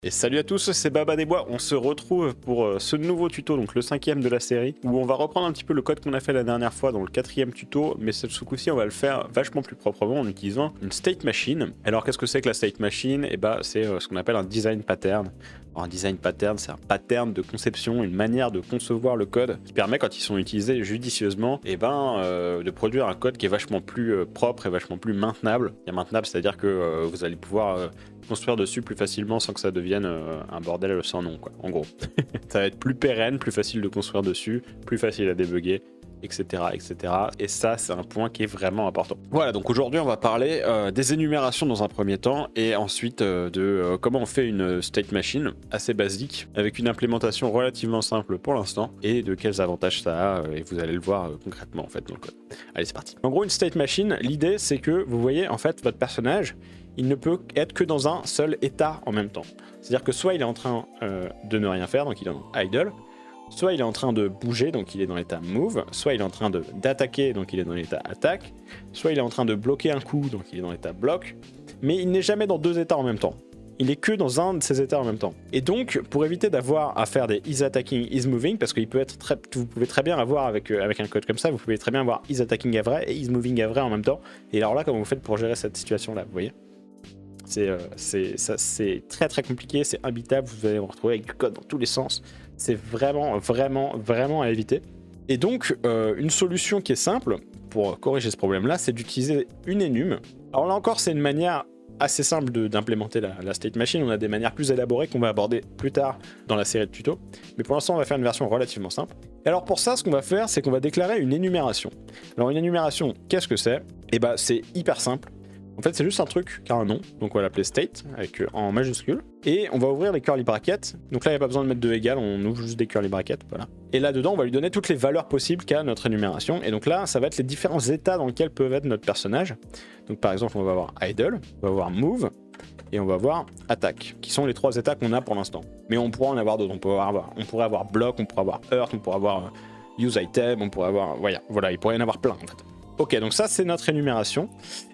Et salut à tous, c'est Baba des Bois. On se retrouve pour ce nouveau tuto, donc le 5e de la série, où on va reprendre un petit peu le code qu'on a fait la dernière fois dans le 4e tuto, mais ce coup-ci on va le faire vachement plus proprement en utilisant une state machine. Alors qu'est-ce que c'est que la state machine? Et bah c'est ce qu'on appelle un design pattern. Alors, un design pattern, c'est un pattern de conception, une manière de concevoir le code qui permet, quand ils sont utilisés judicieusement, de produire un code qui est vachement plus propre et vachement plus maintenable. Et maintenable, c'est-à-dire que vous allez pouvoir construire dessus plus facilement sans que ça devienne un bordel sans nom, quoi, en gros. Ça va être plus pérenne, plus facile de construire dessus, plus facile à débugger, etc. etc. Et ça, c'est un point qui est vraiment important. Voilà, donc aujourd'hui, on va parler des énumérations dans un premier temps, et ensuite de comment on fait une state machine assez basique, avec une implémentation relativement simple pour l'instant, et de quels avantages ça a, et vous allez le voir concrètement en fait dans le code. Allez, c'est parti. En gros, une state machine, l'idée, c'est que vous voyez, en fait, votre personnage, il ne peut être que dans un seul état en même temps. C'est-à-dire que soit il est en train de ne rien faire, donc il est en idle, soit il est en train de bouger, donc il est dans l'état move, soit il est en train d'attaquer, donc il est dans l'état attaque, soit il est en train de bloquer un coup, donc il est dans l'état bloc, mais il n'est jamais dans deux états en même temps. Il est que dans un de ces états en même temps. Et donc, pour éviter d'avoir à faire des is attacking, is moving, parce que vous pouvez très bien avoir avec un code comme ça, vous pouvez très bien avoir is attacking à vrai et is moving à vrai en même temps. Et alors là, comment vous faites pour gérer cette situation-là, vous voyez ? C'est très très compliqué, c'est imbitable, vous allez vous retrouver avec du code dans tous les sens. C'est vraiment à éviter. Et donc, une solution qui est simple pour corriger ce problème-là, c'est d'utiliser une enum. Alors là encore, c'est une manière assez simple d'implémenter la state machine. On a des manières plus élaborées qu'on va aborder plus tard dans la série de tutos. Mais pour l'instant, on va faire une version relativement simple. Et alors pour ça, ce qu'on va faire, c'est qu'on va déclarer une énumération. Alors une énumération, qu'est-ce que c'est? Et bah c'est hyper simple. En fait, c'est juste un truc qui a un nom, donc on va l'appeler state en majuscule. Et on va ouvrir les curly brackets. Donc là, il n'y a pas besoin de mettre de égal, on ouvre juste des curly brackets, voilà. Et là-dedans, on va lui donner toutes les valeurs possibles qu'a notre énumération. Et donc là, ça va être les différents états dans lesquels peut être notre personnage. Donc par exemple, on va avoir idle, on va avoir move, et on va avoir attack, qui sont les trois états qu'on a pour l'instant. Mais on pourra en avoir d'autres, on pourrait avoir block, on pourrait avoir earth, on pourrait avoir use item, on pourrait avoir... Voilà, il pourrait y en avoir plein en fait. Ok, donc ça c'est notre énumération.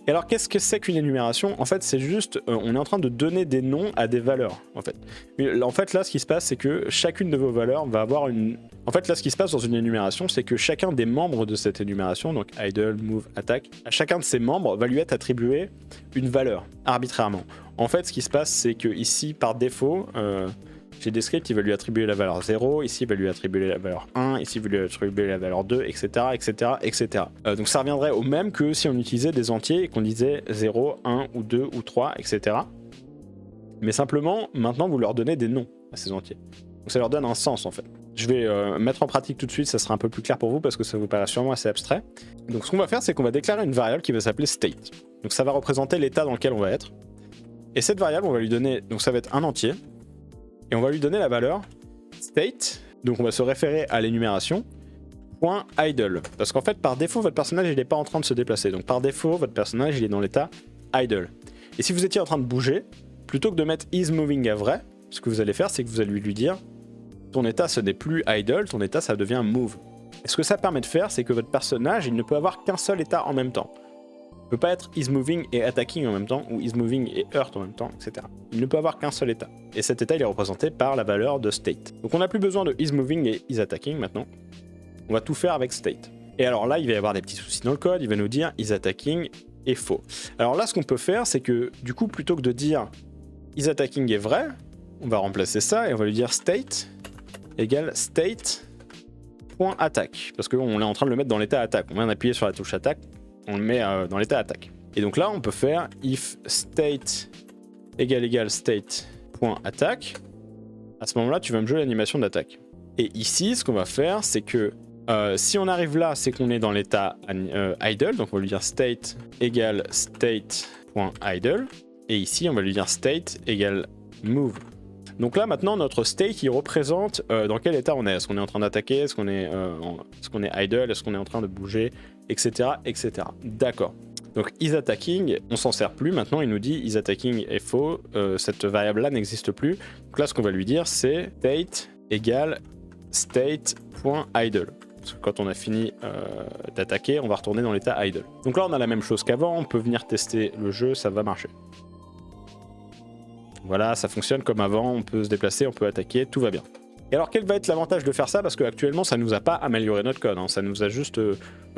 Et alors qu'est-ce que c'est qu'une énumération? En fait c'est juste, on est en train de donner des noms à des valeurs en fait. Mais en fait là ce qui se passe c'est que chacune de vos valeurs va avoir une... En fait là ce qui se passe dans une énumération c'est que chacun des membres de cette énumération, donc idle, move, attack, à chacun de ces membres va lui être attribué une valeur arbitrairement. En fait ce qui se passe c'est que ici par défaut... J'ai des scripts, il va lui attribuer la valeur 0, ici il va lui attribuer la valeur 1, ici il va lui attribuer la valeur 2, etc. etc., etc. Donc ça reviendrait au même que si on utilisait des entiers et qu'on disait 0, 1 ou 2 ou 3, etc. Mais simplement, maintenant vous leur donnez des noms à ces entiers. Donc ça leur donne un sens en fait. Je vais mettre en pratique tout de suite, ça sera un peu plus clair pour vous parce que ça vous paraît sûrement assez abstrait. Donc ce qu'on va faire, c'est qu'on va déclarer une variable qui va s'appeler state. Donc ça va représenter l'état dans lequel on va être. Et cette variable, on va lui donner, donc ça va être un entier. Et on va lui donner la valeur state, donc on va se référer à l'énumération, .idle. Parce qu'en fait, par défaut, votre personnage il n'est pas en train de se déplacer. Donc par défaut, votre personnage il est dans l'état idle. Et si vous étiez en train de bouger, plutôt que de mettre is moving à vrai, ce que vous allez faire, c'est que vous allez lui dire ton état ce n'est plus idle, ton état ça devient move. Et ce que ça permet de faire, c'est que votre personnage il ne peut avoir qu'un seul état en même temps. Il ne peut pas être is moving et attacking en même temps, ou is moving et hurt en même temps, etc. Il ne peut avoir qu'un seul état. Et cet état, il est représenté par la valeur de state. Donc on n'a plus besoin de is moving et is attacking maintenant. On va tout faire avec state. Et alors là, il va y avoir des petits soucis dans le code, il va nous dire is attacking est faux. Alors là, ce qu'on peut faire, c'est que du coup, plutôt que de dire is attacking est vrai, on va remplacer ça et on va lui dire state égale state.attack. Parce qu'on est en train de le mettre dans l'état attaque. On vient d'appuyer sur la touche attaque, on le met dans l'état attaque. Et donc là, on peut faire if state égale state.attack. À ce moment-là, tu vas me jouer l'animation d'attaque. Et ici, ce qu'on va faire, c'est que si on arrive là, c'est qu'on est dans l'état idle. Donc on va lui dire state égale state.idle. Et ici, on va lui dire state égale move. Donc là, maintenant, notre state, il représente dans quel état on est. Est-ce qu'on est en train d'attaquer? Est-ce qu'on est idle? Est-ce qu'on est en train de bouger? Etc. etc. D'accord. Donc is attacking, on s'en sert plus. Maintenant, il nous dit is attacking est faux. Cette variable-là n'existe plus. Donc là, ce qu'on va lui dire, c'est state égale state.idle. Parce que quand on a fini d'attaquer, on va retourner dans l'état idle. Donc là, on a la même chose qu'avant. On peut venir tester le jeu, ça va marcher. Voilà, ça fonctionne comme avant, on peut se déplacer, on peut attaquer, tout va bien. Et alors quel va être l'avantage de faire ça? Parce qu'actuellement ça nous a pas amélioré notre code, hein. Ça nous a juste...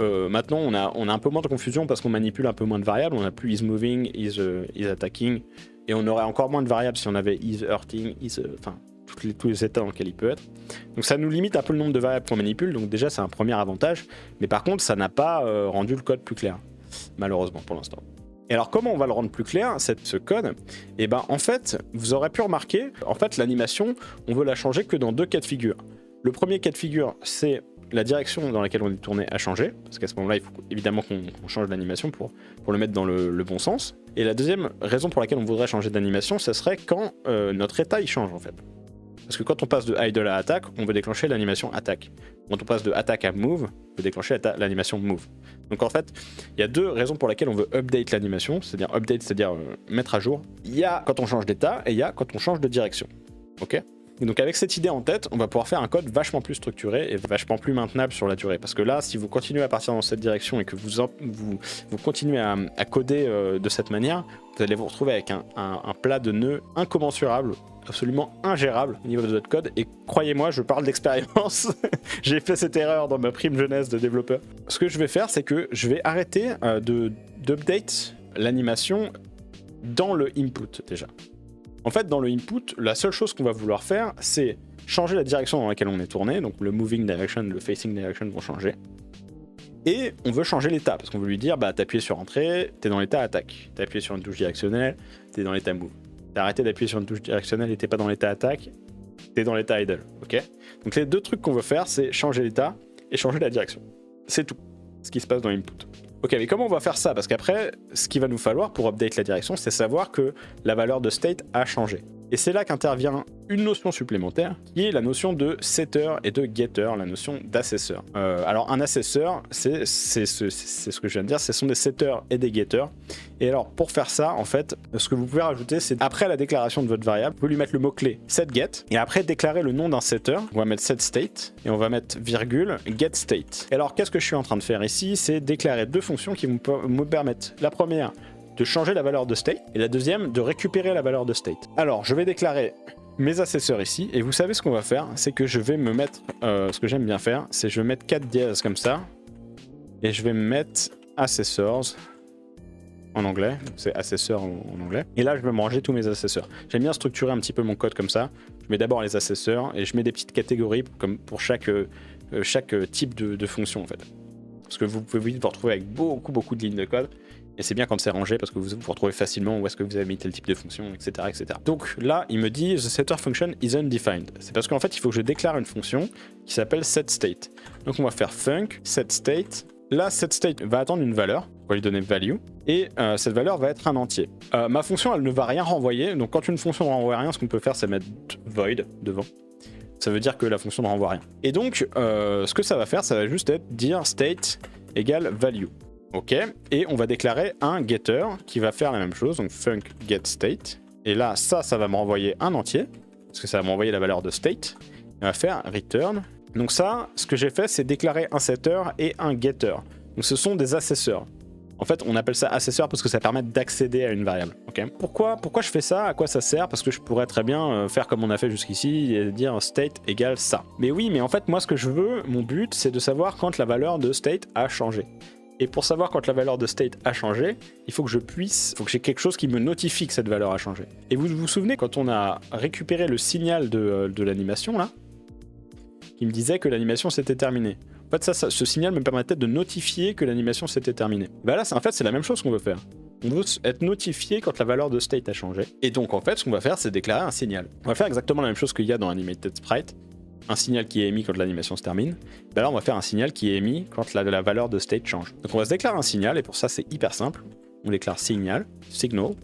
maintenant on a un peu moins de confusion parce qu'on manipule un peu moins de variables, on a plus is moving, is attacking, et on aurait encore moins de variables si on avait is hurting, enfin tous les états dans lesquels il peut être. Donc ça nous limite un peu le nombre de variables qu'on manipule, donc déjà c'est un premier avantage, mais par contre ça n'a pas rendu le code plus clair, malheureusement pour l'instant. Et alors comment on va le rendre plus clair, ce code? Et ben en fait, vous aurez pu remarquer, en fait l'animation, on veut la changer que dans 2 cas de figure. Le premier cas de figure, c'est la direction dans laquelle on est tourné a changé, parce qu'à ce moment-là, il faut évidemment qu'on change l'animation pour le mettre dans le bon sens. Et la deuxième raison pour laquelle on voudrait changer d'animation, ce serait quand notre état il change en fait. Parce que quand on passe de idle à attaque, on veut déclencher l'animation attaque. Quand on passe de attaque à move, on veut déclencher l'animation move. Donc en fait, il y a 2 raisons pour lesquelles on veut update l'animation, c'est-à-dire update, c'est-à-dire mettre à jour. Il y a quand on change d'état et il y a quand on change de direction. Ok ? Et donc avec cette idée en tête, on va pouvoir faire un code vachement plus structuré et vachement plus maintenable sur la durée. Parce que là, si vous continuez à partir dans cette direction et que vous continuez à coder de cette manière, vous allez vous retrouver avec un plat de nœuds incommensurable, absolument ingérable au niveau de votre code. Et croyez-moi, je parle d'expérience. J'ai fait cette erreur dans ma prime jeunesse de développeur. Ce que je vais faire, c'est que je vais arrêter d'update l'animation dans le input déjà. En fait, dans le input, la seule chose qu'on va vouloir faire, c'est changer la direction dans laquelle on est tourné. Donc le moving direction, le facing direction vont changer. Et on veut changer l'état, parce qu'on veut lui dire, bah t'appuies sur entrée, t'es dans l'état attaque. T'as appuyé sur une touche directionnelle, t'es dans l'état move. T'as arrêté d'appuyer sur une touche directionnelle et t'es pas dans l'état attaque, t'es dans l'état idle. Ok ? Donc les 2 trucs qu'on veut faire, c'est changer l'état et changer la direction. C'est tout ce qui se passe dans l'input. Ok, mais comment on va faire ça? Parce qu'après, ce qu'il va nous falloir pour update la direction, c'est savoir que la valeur de state a changé. Et c'est là qu'intervient une notion supplémentaire, qui est la notion de setter et de getter, la notion d'assesseur. Alors un assesseur, c'est ce que je viens de dire, ce sont des setters et des getters. Et alors pour faire ça, en fait, ce que vous pouvez rajouter, c'est après la déclaration de votre variable, vous pouvez lui mettre le mot-clé setGet, et après déclarer le nom d'un setter, on va mettre setState, et on va mettre virgule getState. Et alors qu'est-ce que je suis en train de faire ici? C'est déclarer 2 fonctions qui me permettent, la première, de changer la valeur de state, et la deuxième, de récupérer la valeur de state. Alors, je vais déclarer mes assesseurs ici, et vous savez ce qu'on va faire, c'est que je vais me mettre, ce que j'aime bien faire, c'est je vais mettre 4 dièses comme ça, et je vais me mettre assessors en anglais, c'est assesseur en anglais, et là je vais me ranger tous mes assesseurs. J'aime bien structurer un petit peu mon code comme ça, je mets d'abord les assesseurs, et je mets des petites catégories comme pour chaque type de fonction en fait. Parce que vous pouvez vite vous retrouver avec beaucoup de lignes de code. Et c'est bien quand c'est rangé parce que vous vous retrouvez facilement où est-ce que vous avez mis tel type de fonction, etc., etc. Donc là, il me dit « The setter function is undefined ». C'est parce qu'en fait, il faut que je déclare une fonction qui s'appelle setState. Donc on va faire func setState. Là, setState va attendre une valeur, on va lui donner value, et cette valeur va être un entier. Ma fonction, elle ne va rien renvoyer, donc quand une fonction ne renvoie rien, ce qu'on peut faire, c'est mettre void devant. Ça veut dire que la fonction ne renvoie rien. Et donc, ce que ça va faire, ça va juste être dire state égale value. Ok, et on va déclarer un getter qui va faire la même chose, donc func getState. Et là, ça va me renvoyer un entier, parce que ça va m'envoyer la valeur de state. On va faire return. Donc ça, ce que j'ai fait, c'est déclarer un setter et un getter. Donc ce sont des assesseurs. En fait, on appelle ça assesseur parce que ça permet d'accéder à une variable. Okay. Pourquoi je fais ça? À quoi ça sert? Parce que je pourrais très bien faire comme on a fait jusqu'ici et dire state égale ça. Mais oui, mais en fait, moi, ce que je veux, mon but, c'est de savoir quand la valeur de state a changé. Et pour savoir quand la valeur de state a changé, il faut que j'ai quelque chose qui me notifie que cette valeur a changé. Et vous vous souvenez, quand on a récupéré le signal de l'animation, là, qui me disait que l'animation s'était terminée. En fait, ce signal me permettait de notifier que l'animation s'était terminée. Bah là, en fait, c'est la même chose qu'on veut faire. On veut être notifié quand la valeur de state a changé. Et donc, en fait, ce qu'on va faire, c'est déclarer un signal. On va faire exactement la même chose qu'il y a dans Animated Sprite. Un signal qui est émis quand l'animation se termine. Bah là, on va faire un signal qui est émis quand la valeur de state change. Donc, on va se déclarer un signal, et pour ça, c'est hyper simple. On déclare signal,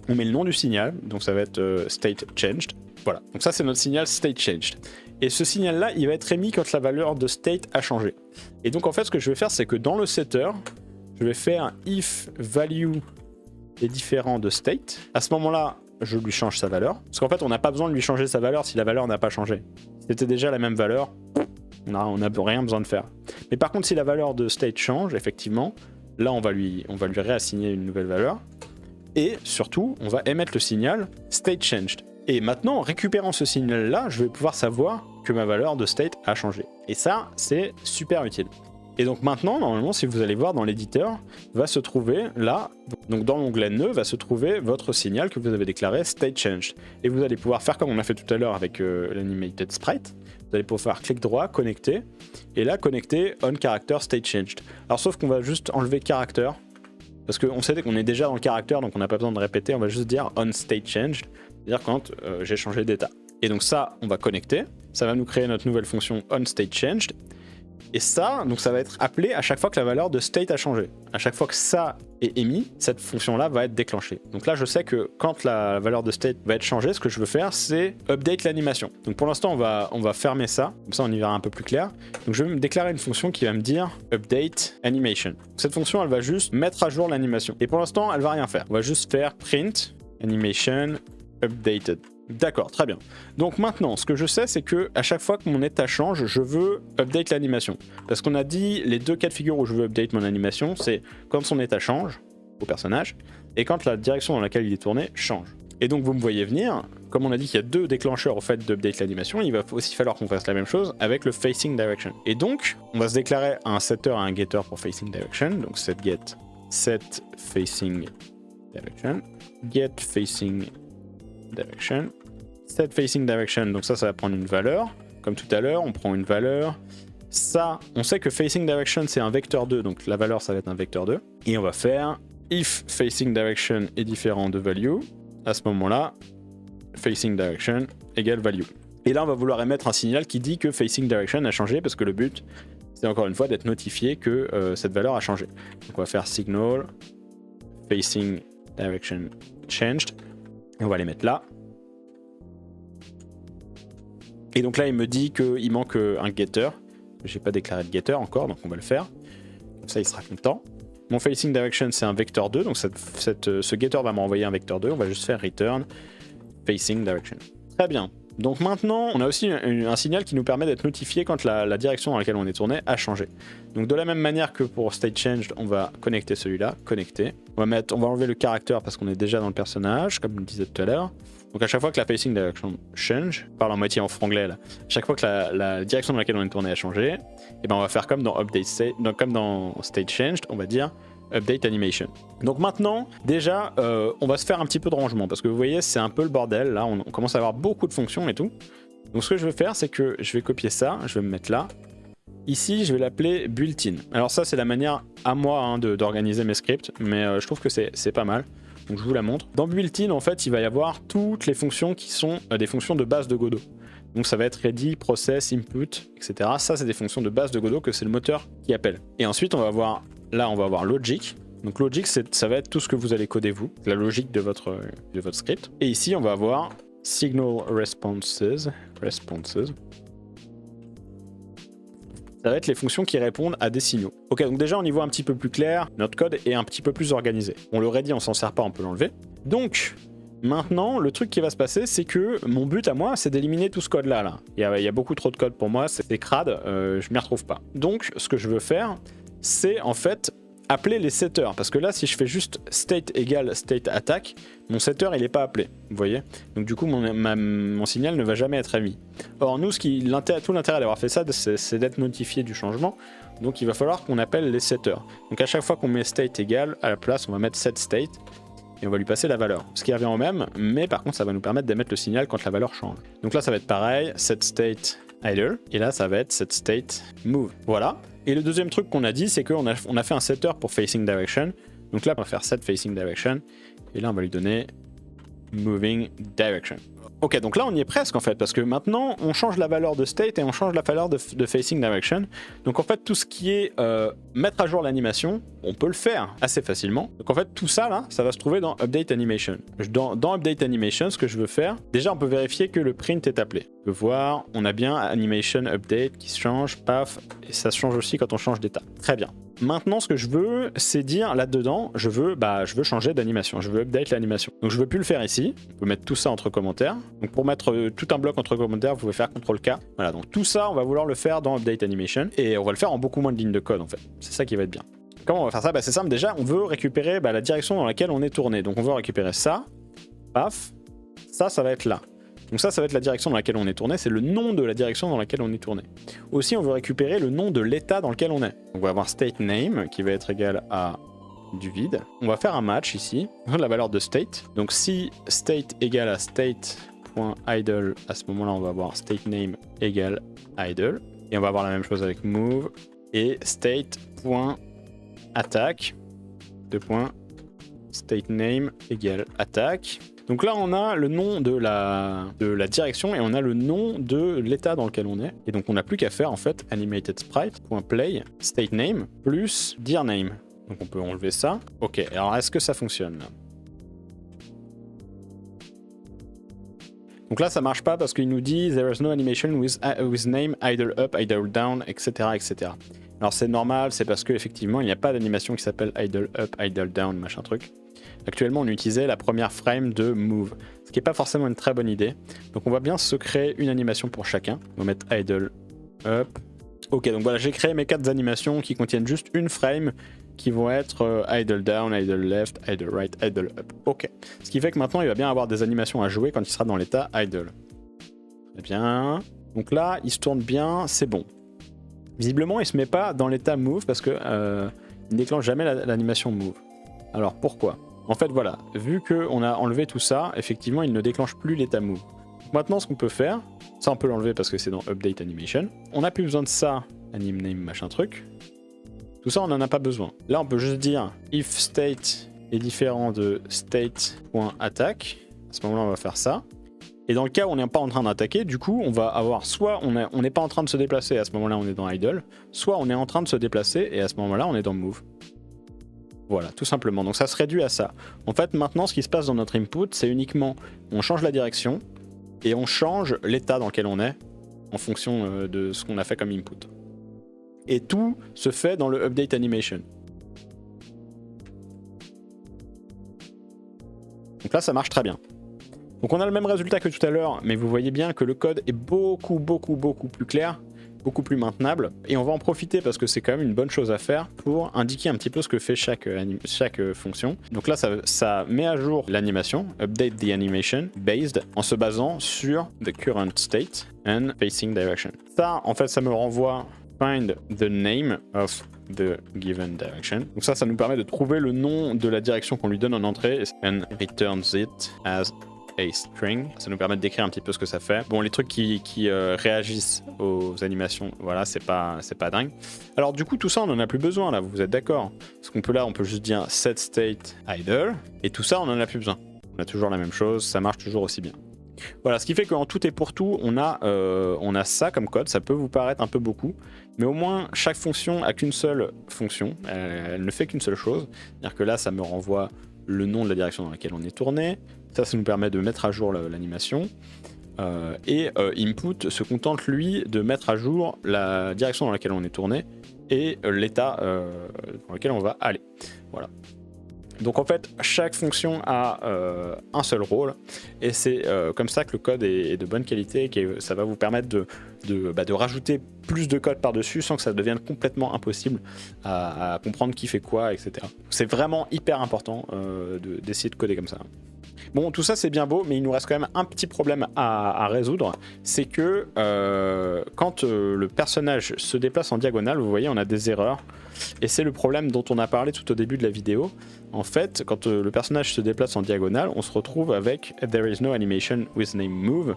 on met le nom du signal, donc ça va être state changed. Voilà, donc ça, c'est notre signal state changed. Et ce signal-là, il va être émis quand la valeur de state a changé. Et donc en fait, ce que je vais faire, c'est que dans le setter, je vais faire if value est différent de state. À ce moment-là, je lui change sa valeur. Parce qu'en fait, on n'a pas besoin de lui changer sa valeur si la valeur n'a pas changé. Si c'était déjà la même valeur, on n'a rien besoin de faire. Mais par contre, si la valeur de state change, effectivement, là, on va lui réassigner une nouvelle valeur. Et surtout, on va émettre le signal state changed. Et maintenant, en récupérant ce signal-là, je vais pouvoir savoir que ma valeur de state a changé. Et ça, c'est super utile. Et donc maintenant, normalement, si vous allez voir dans l'éditeur, va se trouver là, donc dans l'onglet nœud, va se trouver votre signal que vous avez déclaré state changed. Et vous allez pouvoir faire comme on a fait tout à l'heure avec l'animated sprite. Vous allez pouvoir faire clic droit, connecter, et là, connecter on character state changed. Alors sauf qu'on va juste enlever character, parce qu'on sait qu'on est déjà dans le character, donc on n'a pas besoin de répéter, on va juste dire on state changed, c'est-à-dire quand j'ai changé d'état. Et donc ça, on va connecter, ça va nous créer notre nouvelle fonction on state changed. Et ça, donc ça va être appelé à chaque fois que la valeur de state a changé. À chaque fois que ça est émis, cette fonction-là va être déclenchée. Donc là, je sais que quand la valeur de state va être changée, ce que je veux faire, c'est update l'animation. Donc pour l'instant, on va fermer ça. Comme ça, on y verra un peu plus clair. Donc je vais me déclarer une fonction qui va me dire update animation. Cette fonction, elle va juste mettre à jour l'animation. Et pour l'instant, elle va rien faire. On va juste faire print animation updated. D'accord, très bien. Donc maintenant, ce que je sais, c'est que à chaque fois que mon état change, je veux update l'animation. Parce qu'on a dit les deux cas de figure où je veux update mon animation, c'est quand son état change au personnage et quand la direction dans laquelle il est tourné change. Et donc vous me voyez venir, comme on a dit qu'il y a deux déclencheurs au fait d'update l'animation, il va aussi falloir qu'on fasse la même chose avec le facing direction. Et donc, on va se déclarer un setter et un getter pour facing direction. Donc set facing direction, get facing direction, set facing direction, donc ça va prendre une valeur, comme tout à l'heure, on prend une valeur, ça, on sait que facing direction c'est un vecteur 2, donc la valeur ça va être un vecteur 2, et on va faire if facing direction est différent de value, à ce moment-là, facing direction égale value. Et là on va vouloir émettre un signal qui dit que facing direction a changé, parce que le but, c'est encore une fois d'être notifié que cette valeur a changé. Donc on va faire signal facing direction changed, et on va les mettre là. Et donc là, il me dit qu'il manque un getter. J'ai pas déclaré de getter encore, donc on va le faire. Comme ça, il sera content. Mon facing direction, c'est un vecteur 2, donc ce getter va m'envoyer un vecteur 2. On va juste faire return facing direction. Très bien. Donc maintenant, on a aussi un signal qui nous permet d'être notifié quand la direction dans laquelle on est tourné a changé. Donc de la même manière que pour state changed, on va connecter celui-là, connecter. On va enlever le caractère parce qu'on est déjà dans le personnage, comme je le disais tout à l'heure. Donc à chaque fois que la facing direction change, je parle en moitié en franglais là, à chaque fois que la direction dans laquelle on est tourné a changé, et ben on va faire comme dans update state, donc comme dans state changed, on va dire update animation. Donc maintenant, déjà, on va se faire un petit peu de rangement parce que vous voyez, c'est un peu le bordel là, on commence à avoir beaucoup de fonctions et tout. Donc ce que je vais faire, c'est que je vais copier ça, je vais me mettre là. Ici, je vais l'appeler built-in. Alors ça, c'est la manière à moi d'organiser mes scripts, mais je trouve que c'est pas mal. Donc je vous la montre. Dans built-in, en fait, il va y avoir toutes les fonctions qui sont des fonctions de base de Godot. Donc ça va être ready, process, input, etc. Ça, c'est des fonctions de base de Godot que c'est le moteur qui appelle. Et ensuite, on va avoir logic. Donc logic, ça va être tout ce que vous allez coder vous, la logique de votre script. Et ici, on va avoir signal responses. Ça va être les fonctions qui répondent à des signaux. Ok, donc déjà on y voit un petit peu plus clair, notre code est un petit peu plus organisé. On le ready, on s'en sert pas, on peut l'enlever. Donc, maintenant, le truc qui va se passer, c'est que mon but à moi, c'est d'éliminer tout ce code-là. Là. Il y a beaucoup trop de code pour moi, c'est crade, je m'y retrouve pas. Donc, ce que je veux faire, c'est en fait appeler les setters, parce que là, si je fais juste state égale state attack, mon setter, il n'est pas appelé, vous voyez. Donc du coup, mon signal ne va jamais être émis. Or, nous, tout l'intérêt d'avoir fait ça, c'est d'être notifié du changement, donc il va falloir qu'on appelle les setters. Donc à chaque fois qu'on met state égale, à la place, on va mettre set state, et on va lui passer la valeur. Ce qui revient au même, mais par contre, ça va nous permettre d'émettre le signal quand la valeur change. Donc là, ça va être pareil, set state idle, et là, ça va être set state move. Voilà. Et le deuxième truc qu'on a dit, c'est qu'on a fait un setter pour facing direction. Donc là, on va faire set facing direction. Et là, on va lui donner moving direction. Ok, donc là, on y est presque en fait, parce que maintenant, on change la valeur de state et on change la valeur de facing direction. Donc en fait, tout ce qui est mettre à jour l'animation, on peut le faire assez facilement. Donc en fait, tout ça là, ça va se trouver dans update animation. Dans update animation, ce que je veux faire, déjà, on peut vérifier que le print est appelé. On peut voir, on a bien animation update qui se change, paf, et ça se change aussi quand on change d'état. Très bien. Maintenant, ce que je veux, c'est dire là-dedans, je veux changer d'animation, je veux update l'animation. Donc je veux plus le faire ici, on peut mettre tout ça entre commentaires. Donc pour mettre tout un bloc entre commentaires, vous pouvez faire CTRL-K. Voilà, donc tout ça, on va vouloir le faire dans update animation, et on va le faire en beaucoup moins de lignes de code en fait. C'est ça qui va être bien. Comment on va faire ça? C'est simple, déjà, on veut récupérer la direction dans laquelle on est tourné. Donc on veut récupérer ça, paf, ça va être là. Donc ça va être la direction dans laquelle on est tourné, c'est le nom de la direction dans laquelle on est tourné. Aussi, on veut récupérer le nom de l'état dans lequel on est. On va avoir state name qui va être égal à du vide. On va faire un match ici, la valeur de state. Donc si state égale à state.idle, à ce moment-là, on va avoir state name égale idle. Et on va avoir la même chose avec move et state.attack, state name égale attack. Donc là, on a le nom de la direction et on a le nom de l'état dans lequel on est. Et donc on n'a plus qu'à faire en fait animated sprite.play state name plus dir name. Donc on peut enlever ça. Ok, alors est-ce que ça fonctionne là? Donc là, ça marche pas parce qu'il nous dit there is no animation with name idle up, idle down, etc., etc. Alors c'est normal, c'est parce qu'effectivement, il n'y a pas d'animation qui s'appelle idle up, idle down, machin truc. Actuellement, on utilisait la première frame de move, ce qui n'est pas forcément une très bonne idée. Donc on va bien se créer une animation pour chacun. On va mettre idle up. Ok, donc voilà, j'ai créé mes 4 animations qui contiennent juste une frame, qui vont être idle down, idle left, idle right, idle up. Ok. Ce qui fait que maintenant, il va bien avoir des animations à jouer quand il sera dans l'état idle. Très bien. Donc là, il se tourne bien, c'est bon. Visiblement, il ne se met pas dans l'état move parce que il ne déclenche jamais l'animation move. Alors pourquoi? En fait, voilà, vu qu'on a enlevé tout ça, effectivement, il ne déclenche plus l'état move. Maintenant, ce qu'on peut faire, ça on peut l'enlever parce que c'est dans update animation. On n'a plus besoin de ça, anim name machin truc. Tout ça, on n'en a pas besoin. Là, on peut juste dire if state est différent de state.attack. À ce moment-là, on va faire ça. Et dans le cas où on n'est pas en train d'attaquer, du coup, on va avoir soit on n'est pas en train de se déplacer, à ce moment-là, on est dans idle, soit on est en train de se déplacer et à ce moment-là, on est dans move. Voilà, tout simplement. Donc ça se réduit à ça. En fait, maintenant, ce qui se passe dans notre input, c'est uniquement on change la direction et on change l'état dans lequel on est en fonction de ce qu'on a fait comme input. Et tout se fait dans le update animation. Donc là, ça marche très bien. Donc on a le même résultat que tout à l'heure, mais vous voyez bien que le code est beaucoup plus clair, beaucoup plus maintenable. Et on va en profiter parce que c'est quand même une bonne chose à faire pour indiquer un petit peu ce que fait chaque fonction. Donc là, ça met à jour l'animation, update the animation, based, en se basant sur the current state and facing direction. Ça, en fait, ça me renvoie find the name of the given direction. Donc ça nous permet de trouver le nom de la direction qu'on lui donne en entrée and returns it as a string. Ça nous permet de décrire un petit peu ce que ça fait. Bon, les trucs qui réagissent aux animations, voilà, c'est pas dingue. Alors du coup, tout ça, on en a plus besoin là, vous êtes d'accord? Parce qu'on peut on peut juste dire set state idle et tout ça, on en a plus besoin. On a toujours la même chose, ça marche toujours aussi bien. Voilà, ce qui fait qu'en tout et pour tout, on a ça comme code. Ça peut vous paraître un peu beaucoup, mais au moins chaque fonction a qu'une seule fonction. Elle ne fait qu'une seule chose. C'est-à-dire que là, ça me renvoie le nom de la direction dans laquelle on est tourné. Ça nous permet de mettre à jour l'animation. Et input se contente, lui, de mettre à jour la direction dans laquelle on est tourné et l'état dans lequel on va aller. Voilà. Donc en fait, chaque fonction a un seul rôle et c'est comme ça que le code est de bonne qualité et que ça va vous permettre de rajouter plus de code par-dessus sans que ça devienne complètement impossible à comprendre qui fait quoi, etc. C'est vraiment hyper important d'essayer de coder comme ça. Bon, tout ça c'est bien beau, mais il nous reste quand même un petit problème à résoudre. C'est que quand le personnage se déplace en diagonale, vous voyez, on a des erreurs. Et c'est le problème dont on a parlé tout au début de la vidéo. En fait, quand le personnage se déplace en diagonale, on se retrouve avec there is no animation with name move,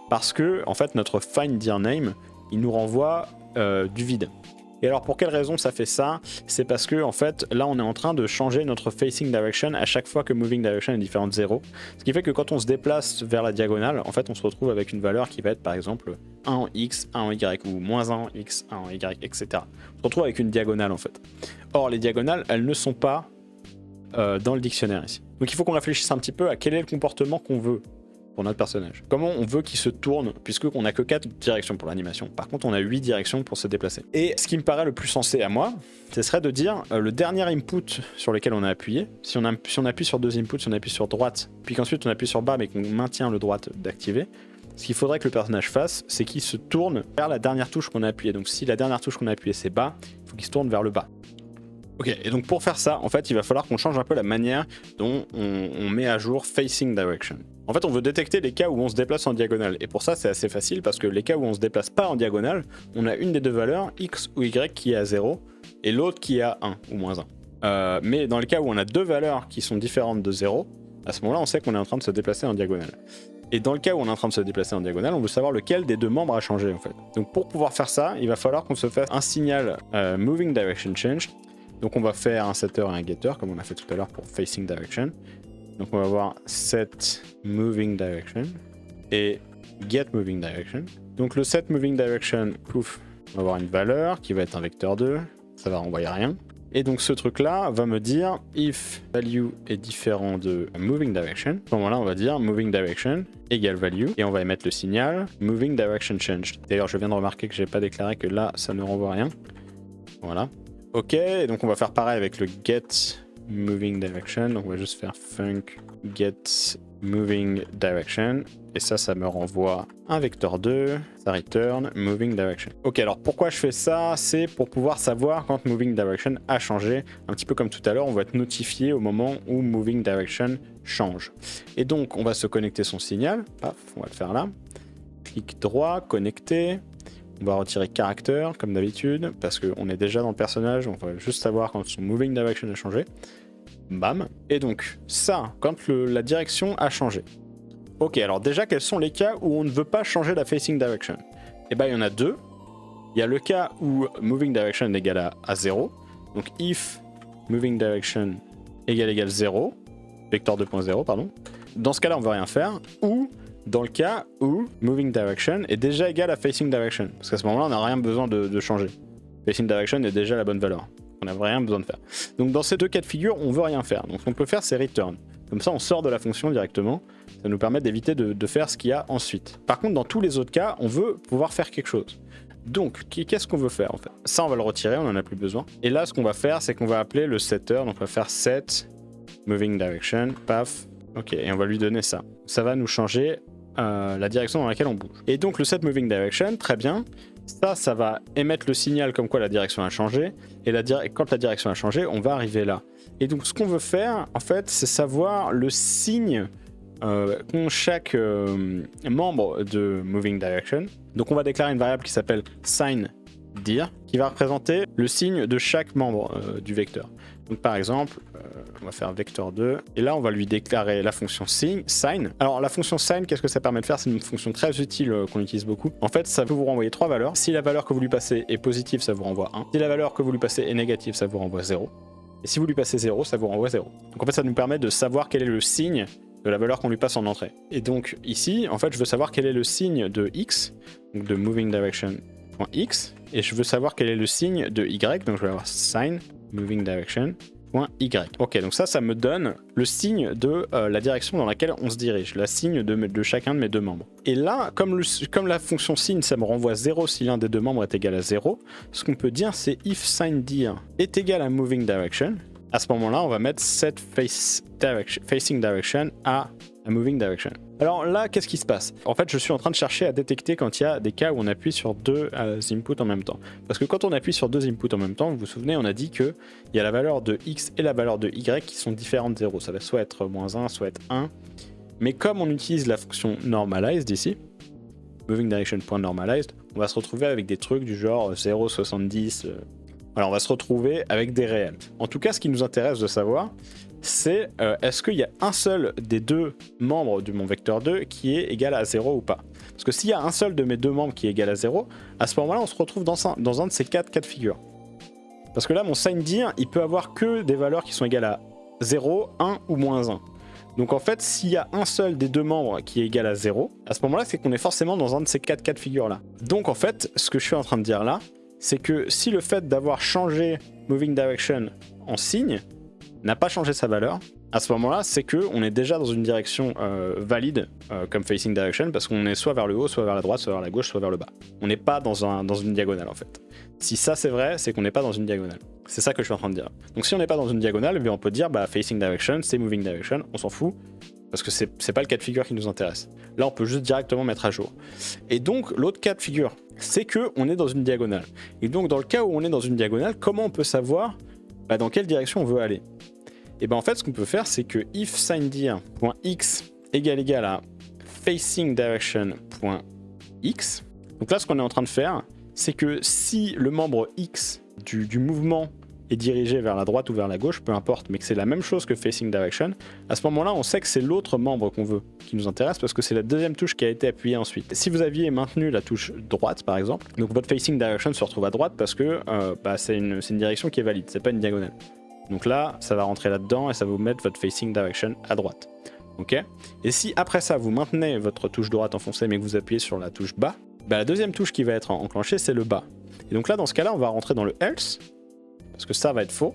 parce que en fait notre find dir name, il nous renvoie du vide. Et alors pour quelle raison ça fait ça? C'est parce que en fait là on est en train de changer notre facing direction à chaque fois que moving direction est différente de 0. Ce qui fait que quand on se déplace vers la diagonale, en fait on se retrouve avec une valeur qui va être par exemple 1 en x, 1 en y ou moins 1 en x, 1 en y, etc. On se retrouve avec une diagonale en fait. Or les diagonales elles ne sont pas dans le dictionnaire ici. Donc il faut qu'on réfléchisse un petit peu à quel est le comportement qu'on veut pour notre personnage. Comment on veut qu'il se tourne, puisque on n'a que 4 directions pour l'animation. Par contre, on a 8 directions pour se déplacer. Et ce qui me paraît le plus sensé à moi, ce serait de dire le dernier input sur lequel on a appuyé, si on appuie sur 2 inputs, si on appuie sur droite, puis qu'ensuite on appuie sur bas mais qu'on maintient le droite d'activer, ce qu'il faudrait que le personnage fasse, c'est qu'il se tourne vers la dernière touche qu'on a appuyée. Donc si la dernière touche qu'on a appuyée c'est bas, il faut qu'il se tourne vers le bas. Ok, et donc pour faire ça, en fait, il va falloir qu'on change un peu la manière dont on met à jour facing direction. En fait, on veut détecter les cas où on se déplace en diagonale. Et pour ça, c'est assez facile parce que les cas où on se déplace pas en diagonale, on a une des deux valeurs, x ou y, qui est à 0 et l'autre qui est à 1 ou moins 1. Mais dans les cas où on a deux valeurs qui sont différentes de 0, à ce moment-là, on sait qu'on est en train de se déplacer en diagonale. Et dans le cas où on est en train de se déplacer en diagonale, on veut savoir lequel des deux membres a changé en fait. Donc pour pouvoir faire ça, il va falloir qu'on se fasse un signal moving direction change. Donc on va faire un setter et un getter comme on a fait tout à l'heure pour facing direction. Donc on va avoir set moving direction et get moving direction. Donc le set moving direction, pouf, on va avoir une valeur qui va être un vecteur 2, ça va renvoyer rien. Et donc ce truc là va me dire if value est différent de moving direction. À ce moment là on va dire moving direction égale value et on va émettre le signal moving direction changed. D'ailleurs je viens de remarquer que j'ai pas déclaré que là ça ne renvoie rien. Voilà. Ok, et donc on va faire pareil avec le get moving direction. Donc on va juste faire func get moving direction. Et ça me renvoie un vecteur 2, ça return moving direction. Ok, alors pourquoi je fais ça? C'est pour pouvoir savoir quand moving direction a changé. Un petit peu comme tout à l'heure, on va être notifié au moment où moving direction change. Et donc on va se connecter son signal. Paf, on va le faire là. Clic droit, connecter. On va retirer character comme d'habitude parce qu'on est déjà dans le personnage. On va juste savoir quand son moving direction a changé. Bam. Et donc ça, quand la direction a changé. Ok, alors déjà, quels sont les cas où on ne veut pas changer la facing direction? Eh bien, il y en a deux. Il y a le cas où moving direction égale à 0. Donc, if moving direction égale 0, vecteur 2.0, pardon. Dans ce cas-là, on ne veut rien faire. Ou dans le cas où moving direction est déjà égal à facing direction. Parce qu'à ce moment-là, on n'a rien besoin de changer. Facing direction est déjà la bonne valeur. On n'a rien besoin de faire. Donc, dans ces deux cas de figure, on ne veut rien faire. Donc, ce qu'on peut faire, c'est return. Comme ça, on sort de la fonction directement. Ça nous permet d'éviter de faire ce qu'il y a ensuite. Par contre, dans tous les autres cas, on veut pouvoir faire quelque chose. Donc, qu'est-ce qu'on veut faire en fait? Ça, on va le retirer, on n'en a plus besoin. Et là, ce qu'on va faire, c'est qu'on va appeler le setter. Donc, on va faire set moving direction, paf. Ok, et on va lui donner ça. Ça va nous changer la direction dans laquelle on bouge. Et donc, le set moving direction, très bien. Ça va émettre le signal comme quoi la direction a changé. Et quand la direction a changé, on va arriver là. Et donc, ce qu'on veut faire, en fait, c'est savoir le signe qu'ont chaque membre de moving direction. Donc, on va déclarer une variable qui s'appelle signDir, qui va représenter le signe de chaque membre du vecteur. Donc, par exemple, on va faire vecteur 2, et là, on va lui déclarer la fonction sign. Alors, la fonction sign, qu'est-ce que ça permet de faire? C'est une fonction très utile qu'on utilise beaucoup. En fait, ça peut vous renvoyer trois valeurs. Si la valeur que vous lui passez est positive, ça vous renvoie 1. Si la valeur que vous lui passez est négative, ça vous renvoie 0. Et si vous lui passez 0, ça vous renvoie 0. Donc en fait, ça nous permet de savoir quel est le signe de la valeur qu'on lui passe en entrée. Et donc ici, en fait, je veux savoir quel est le signe de x, donc de moving direction.x, et je veux savoir quel est le signe de y, donc je vais avoir sign moving direction.y. Ok, donc ça me donne le signe de la direction dans laquelle on se dirige, le signe de chacun de mes deux membres. Et là, comme la fonction sign, ça me renvoie 0 si l'un des deux membres est égal à 0, ce qu'on peut dire, c'est if signDir est égal à moving direction. À ce moment-là, on va mettre set facing direction à moving direction. Alors là, qu'est-ce qui se passe? En fait, je suis en train de chercher à détecter quand il y a des cas où on appuie sur deux inputs en même temps. Parce que quand on appuie sur deux inputs en même temps, vous vous souvenez, on a dit qu'il y a la valeur de x et la valeur de y qui sont différentes de 0. Ça va soit être -1, soit être 1. Mais comme on utilise la fonction normalized ici, moving direction.normalized, on va se retrouver avec des trucs du genre 0,70. Voilà, on va se retrouver avec des réels. En tout cas, ce qui nous intéresse de savoir, c'est est-ce qu'il y a un seul des deux membres de mon vecteur 2 qui est égal à 0 ou pas? Parce que s'il y a un seul de mes deux membres qui est égal à 0, à ce moment-là, on se retrouve dans un de ces quatre cas de figure. Parce que là, mon signDir, il peut avoir que des valeurs qui sont égales à 0, 1 ou -1. Donc en fait, s'il y a un seul des deux membres qui est égal à 0, à ce moment-là, c'est qu'on est forcément dans un de ces quatre cas de figure-là. Donc en fait, ce que je suis en train de dire là, c'est que si le fait d'avoir changé moving direction en signe n'a pas changé sa valeur, à ce moment-là, c'est qu'on est déjà dans une direction valide comme facing direction, parce qu'on est soit vers le haut, soit vers la droite, soit vers la gauche, soit vers le bas. On n'est pas dans une diagonale en fait. Si ça c'est vrai, c'est qu'on n'est pas dans une diagonale. C'est ça que je suis en train de dire. Donc si on n'est pas dans une diagonale, on peut dire facing direction, c'est moving direction, on s'en fout, parce que c'est pas le cas de figure qui nous intéresse. Là, on peut juste directement mettre à jour. Et donc, l'autre cas de figure, c'est qu'on est dans une diagonale. Et donc, dans le cas où on est dans une diagonale, comment on peut savoir bah, dans quelle direction on veut aller. Et ben en fait, ce qu'on peut faire, c'est que if signdir.x égale à facing direction.x. Donc là, ce qu'on est en train de faire, c'est que si le membre x du mouvement est dirigé vers la droite ou vers la gauche, peu importe, mais que c'est la même chose que facing direction, à ce moment-là, on sait que c'est l'autre membre qu'on veut, qui nous intéresse, parce que c'est la deuxième touche qui a été appuyée ensuite. Si vous aviez maintenu la touche droite, par exemple, donc votre facing direction se retrouve à droite parce que c'est une direction qui est valide, c'est pas une diagonale. Donc là, ça va rentrer là-dedans et ça va vous mettre votre facing direction à droite. Ok. Et si après ça, vous maintenez votre touche droite enfoncée, mais que vous appuyez sur la touche bas, bah, la deuxième touche qui va être enclenchée, c'est le bas. Et donc là, dans ce cas-là, on va rentrer dans le else, parce que ça va être faux.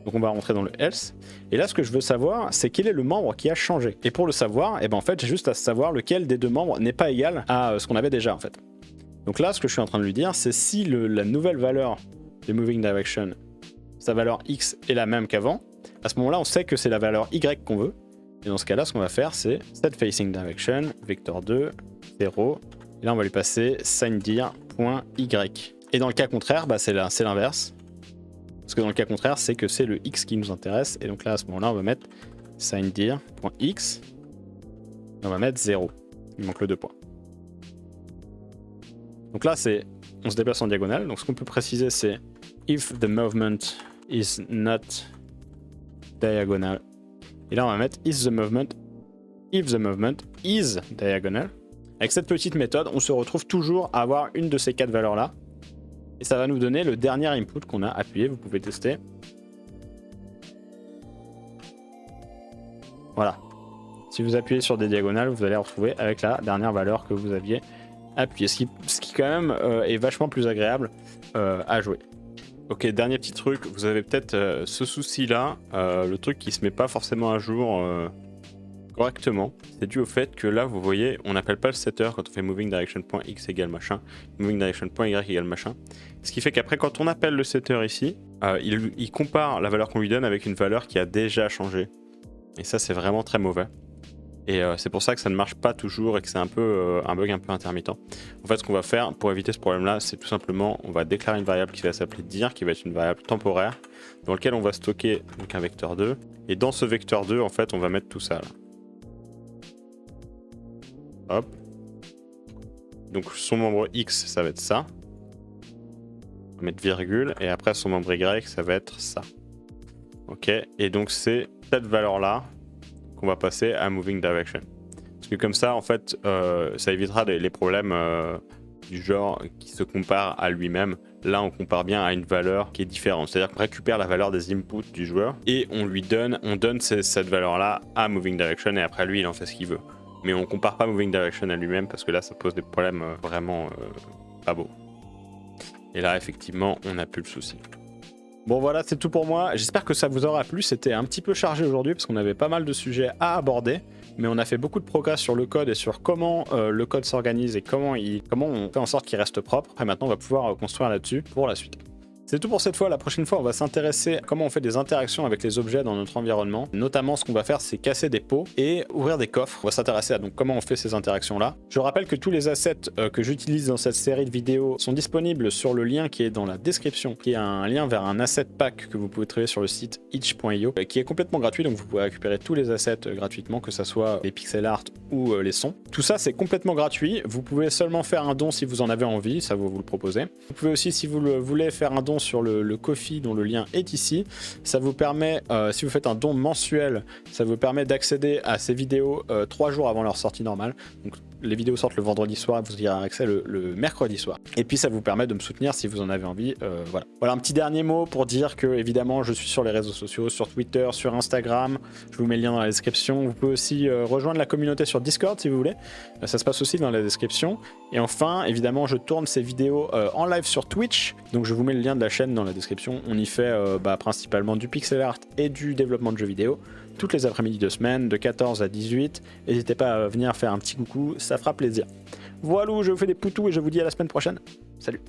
Donc on va rentrer dans le else. Et là, ce que je veux savoir, c'est quel est le membre qui a changé. Et pour le savoir, en fait, j'ai juste à savoir lequel des deux membres n'est pas égal à ce qu'on avait déjà, en fait. Donc là, ce que je suis en train de lui dire, c'est si la nouvelle valeur de moving direction, sa valeur x est la même qu'avant, à ce moment-là, on sait que c'est la valeur y qu'on veut. Et dans ce cas-là, ce qu'on va faire, c'est set facing direction, vector 2, 0. Et là, on va lui passer signdir.y. Et dans le cas contraire, bah, c'est l'inverse. Parce que dans le cas contraire, c'est que c'est le x qui nous intéresse. Et donc là, à ce moment-là, on va mettre signdir.x. On va mettre 0. Il manque le 2 points. Donc là, on se déplace en diagonale. Donc ce qu'on peut préciser, c'est if the movement is not diagonal. Et là, on va mettre if the movement is diagonal. Avec cette petite méthode, on se retrouve toujours à avoir une de ces quatre valeurs-là. Et ça va nous donner le dernier input qu'on a appuyé. Vous pouvez tester. Voilà. Si vous appuyez sur des diagonales, vous allez retrouver avec la dernière valeur que vous aviez appuyée. Ce qui quand même est vachement plus agréable à jouer. Ok, dernier petit truc. Vous avez peut-être ce souci-là. Le truc qui se met pas forcément à jour correctement. C'est dû au fait que là, vous voyez, on n'appelle pas le setter quand on fait moving direction.x égale machin, moving direction.y égale machin. Ce qui fait qu'après, quand on appelle le setter ici, il compare la valeur qu'on lui donne avec une valeur qui a déjà changé. Et ça, c'est vraiment très mauvais. Et c'est pour ça que ça ne marche pas toujours et que c'est un peu un bug un peu intermittent. En fait, ce qu'on va faire pour éviter ce problème-là, c'est tout simplement, on va déclarer une variable qui va s'appeler dir, qui va être une variable temporaire, dans laquelle on va stocker donc, un vecteur 2. Et dans ce vecteur 2, en fait, on va mettre tout ça là. Hop. Donc son membre x, ça va être ça. On va mettre virgule. Et après son membre y, ça va être ça. Ok. Et donc c'est cette valeur-là qu'on va passer à moving direction. Parce que comme ça, en fait, ça évitera les problèmes du genre qui se compare à lui-même. Là, on compare bien à une valeur qui est différente. C'est-à-dire qu'on récupère la valeur des inputs du joueur et on donne cette valeur-là à moving direction et après lui, il en fait ce qu'il veut. Mais on compare pas moving direction à lui-même parce que là ça pose des problèmes vraiment pas beaux. Et là effectivement on n'a plus le souci. Bon voilà, c'est tout pour moi. J'espère que ça vous aura plu. C'était un petit peu chargé aujourd'hui parce qu'on avait pas mal de sujets à aborder. Mais on a fait beaucoup de progrès sur le code et sur comment le code s'organise et comment on fait en sorte qu'il reste propre. Et maintenant on va pouvoir construire là-dessus pour la suite. C'est tout pour cette fois. La prochaine fois, on va s'intéresser à comment on fait des interactions avec les objets dans notre environnement. Notamment, ce qu'on va faire, c'est casser des pots et ouvrir des coffres. On va s'intéresser à donc comment on fait ces interactions-là. Je rappelle que tous les assets que j'utilise dans cette série de vidéos sont disponibles sur le lien qui est dans la description, qui est un lien vers un asset pack que vous pouvez trouver sur le site itch.io, qui est complètement gratuit. Donc vous pouvez récupérer tous les assets gratuitement, que ce soit les pixel art ou les sons. Tout ça, c'est complètement gratuit. Vous pouvez seulement faire un don si vous en avez envie, ça vous le proposez. Vous pouvez aussi, si vous voulez, faire un don sur le Ko-fi dont le lien est ici. Ça vous permet, si vous faites un don mensuel, ça vous permet d'accéder à ces vidéos 3 jours avant leur sortie normale. Donc les vidéos sortent le vendredi soir, vous y aurez accès le mercredi soir. Et puis ça vous permet de me soutenir si vous en avez envie. Voilà, un petit dernier mot pour dire que évidemment je suis sur les réseaux sociaux, sur Twitter, sur Instagram. Je vous mets le lien dans la description. Vous pouvez aussi rejoindre la communauté sur Discord si vous voulez. Ça se passe aussi dans la description. Et enfin, évidemment, je tourne ces vidéos en live sur Twitch. Donc je vous mets le lien de la chaîne dans la description. On y fait principalement du pixel art et du développement de jeux vidéo. Toutes les après-midi de semaine, de 14 à 18. N'hésitez pas à venir faire un petit coucou, ça fera plaisir. Voilà, je vous fais des poutous et je vous dis à la semaine prochaine. Salut!